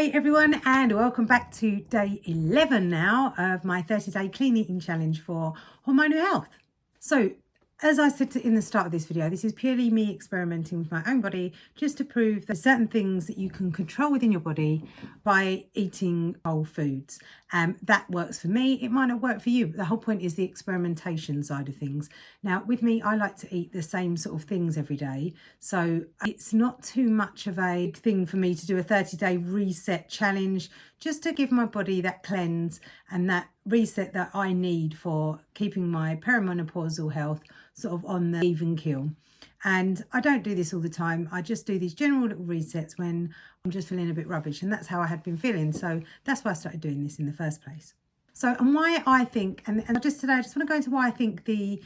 Hey everyone, and welcome back to day 11 now of my 30-day clean eating challenge for hormonal health. So as I said in the start of this video, this is purely me experimenting with my own body just to prove that certain things that you can control within your body by eating whole foods. That works for me. It might not work for you. The whole point is the experimentation side of things. Now, with me, I like to eat the same sort of things every day. So it's not too much of a thing for me to do a 30-day reset challenge just to give my body that cleanse and that reset that I need for keeping my perimenopausal health sort of on the even keel. And I don't do this all the time. I just do these general little resets when I'm just feeling a bit rubbish, and that's how I had been feeling. So that's why I started doing this in the first place. So, and why I think, and just today I just want to go into why I think the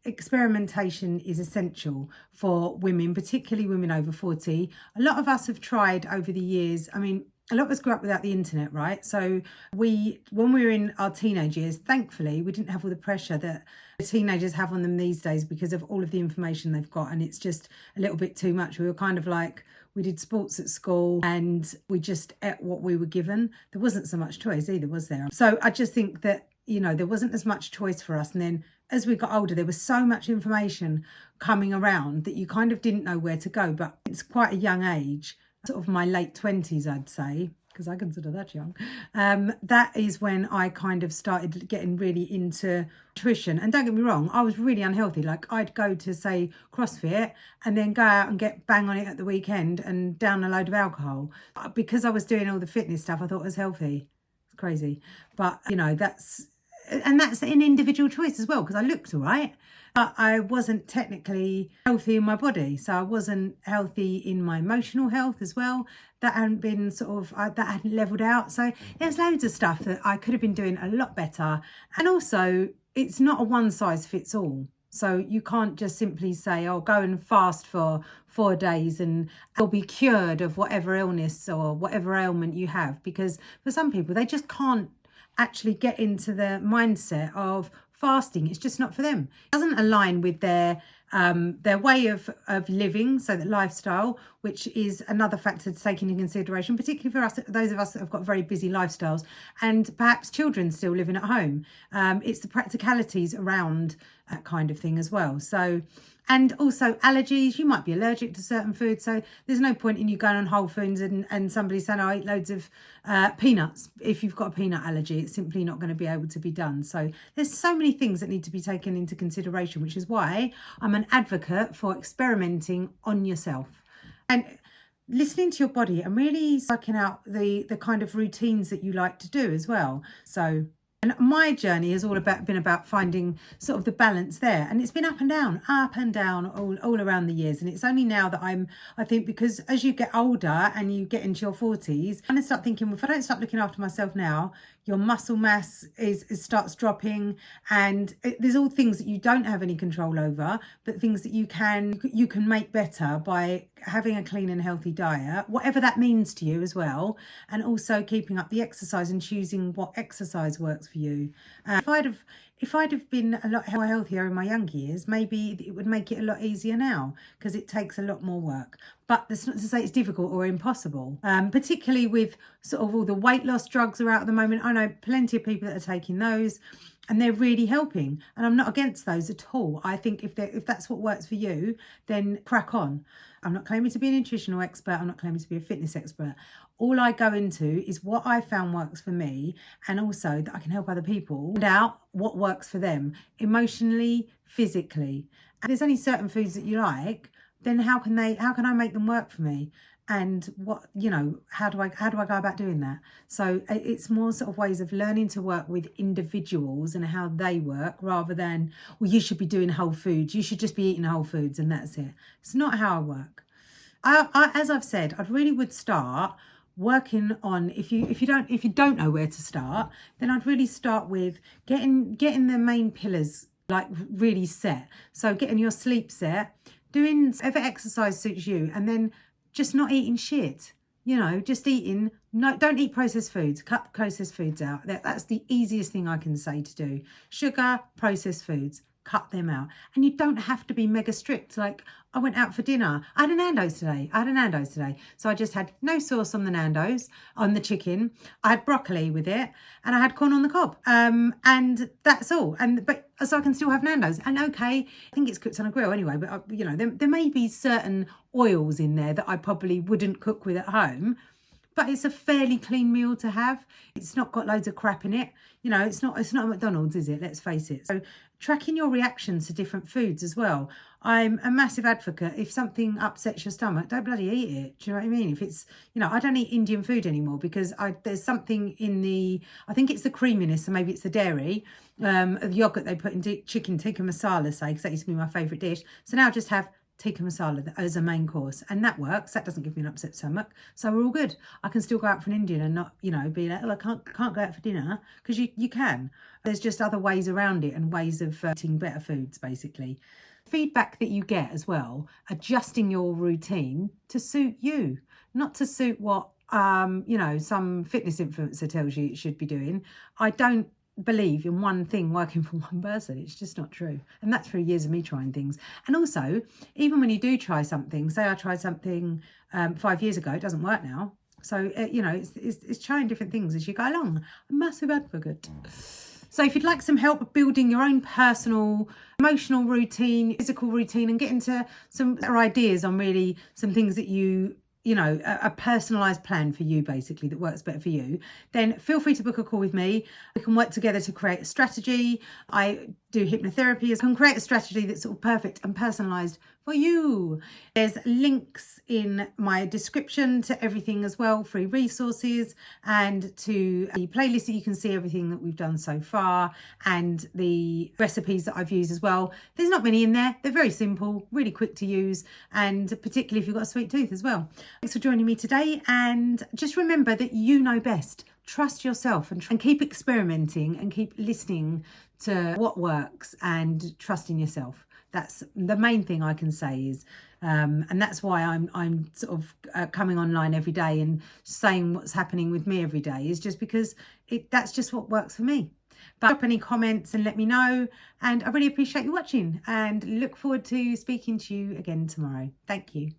experimentation is essential for women, particularly women over 40. A lot of us have tried over the years. I mean, a lot of us grew up without the internet, right? So when we were in our teenage years, thankfully, we didn't have all the pressure that the teenagers have on them these days because of all of the information they've got. And it's just a little bit too much. We were kind of like, we did sports at school and we just ate what we were given. There wasn't so much choice either, was there? So I just think that, you know, there wasn't as much choice for us. And then as we got older, there was so much information coming around that you kind of didn't know where to go. But it's quite a young age, sort of my late 20s, I'd say, because I consider that young. That is when I kind of started getting really into nutrition. And don't get me wrong, I was really unhealthy. Like I'd go to, say, CrossFit and then go out and get bang on it at the weekend and down a load of alcohol. Because I was doing all the fitness stuff, I thought it was healthy. It's crazy. But, you know, that's an individual choice as well, because I looked all right, but I wasn't technically healthy in my body. So I wasn't healthy in my emotional health as well. That hadn't been that hadn't leveled out. So there's loads of stuff that I could have been doing a lot better. And also, it's not a one size fits all. So you can't just simply say, oh, go and fast for 4 days and you'll be cured of whatever illness or whatever ailment you have. Because for some people, they just can't actually get into the mindset of fasting. It's just not for them. It doesn't align with their way of living, so that lifestyle, which is another factor to take into consideration, particularly for us, those of us that have got very busy lifestyles and perhaps children still living at home. It's the practicalities around that kind of thing as well. So, and also allergies, you might be allergic to certain foods. So there's no point in you going on Whole Foods and somebody saying, oh, I eat loads of peanuts. If you've got a peanut allergy, it's simply not going to be able to be done. So there's so many things that need to be taken into consideration, which is why I'm an advocate for experimenting on yourself and listening to your body and really working out the kind of routines that you like to do as well. So, and my journey has been about finding sort of the balance there. And it's been up and down all around the years. And it's only now that I think because as you get older and you get into your 40s, I start thinking, well, if I don't start looking after myself now, your muscle mass starts dropping, and there's all things that you don't have any control over, but things that you can make better by having a clean and healthy diet, whatever that means to you as well, and also keeping up the exercise and choosing what exercise works for you. If I'd have been a lot more healthier in my younger years, maybe it would make it a lot easier now, because it takes a lot more work. But that's not to say it's difficult or impossible, particularly with sort of all the weight loss drugs are out at the moment. I know plenty of people that are taking those and they're really helping. And I'm not against those at all. I think if that's what works for you, then crack on. I'm not claiming to be a nutritional expert. I'm not claiming to be a fitness expert. All I go into is what I found works for me, and also that I can help other people find out what works for them emotionally, physically. And there's only certain foods that you like, then how can I make them work for me? And what, you know, how do I go about doing that? So it's more sort of ways of learning to work with individuals and how they work, rather than, well, you should be doing whole foods. You should just be eating whole foods and that's it. It's not how I work. As I've said, I really would start working on, if you don't know where to start, then I'd really start with getting the main pillars like really set. So getting your sleep set, doing whatever exercise suits you, and then just not eating shit, you know, just eating, no, don't eat processed foods, cut processed foods out. That's the easiest thing I can say to do. Sugar, processed foods, cut them out. And you don't have to be mega strict. Like, I went out for dinner. I had a Nandos today. So I just had no sauce on the Nandos, on the chicken. I had broccoli with it, and I had corn on the cob. And that's all. But so I can still have Nandos. And okay, I think it's cooked on a grill anyway, but you know, there may be certain oils in there that I probably wouldn't cook with at home. But it's a fairly clean meal to have. It's not got loads of crap in it. You know, it's not a McDonald's, is it? Let's face it. So tracking your reactions to different foods as well. I'm a massive advocate. If something upsets your stomach, don't bloody eat it. Do you know what I mean? If it's, you know, I don't eat Indian food anymore because there's something in I think it's the creaminess, or maybe it's the dairy, of yogurt they put in chicken tikka masala, say, because that used to be my favourite dish. So now I just have tikka masala as a main course, and that works. That doesn't give me an upset stomach, so we're all good. I can still go out for an Indian and not, you know, be like, oh, I can't go out for dinner, because you can. There's just other ways around it and ways of eating better foods, basically. Feedback that you get as well, adjusting your routine to suit you, not to suit what you know, some fitness influencer tells you it should be doing. I don't believe in one thing working for one person. It's just not true. And that's through years of me trying things. And also, even when you do try something, say I tried something 5 years ago, it doesn't work now. So, you know, it's trying different things as you go along. A massive advocate. So if you'd like some help building your own personal emotional routine, physical routine, and get into some better ideas on really some things that you know, a personalised plan for you, basically, that works better for you, then feel free to book a call with me. We can work together to create a strategy. I do hypnotherapy. I can create a strategy that's sort of perfect and personalised for you. There's links in my description to everything as well, free resources, and to the playlist that you can see everything that we've done so far, and the recipes that I've used as well. There's not many in there. They're very simple, really quick to use, and particularly if you've got a sweet tooth as well. Thanks for joining me today, and just remember that you know best. Trust yourself and keep experimenting and keep listening to what works and trust in yourself. That's the main thing I can say is, and that's why I'm sort of coming online every day and saying what's happening with me every day, is just because that's just what works for me. But drop any comments and let me know, and I really appreciate you watching and look forward to speaking to you again tomorrow. Thank you.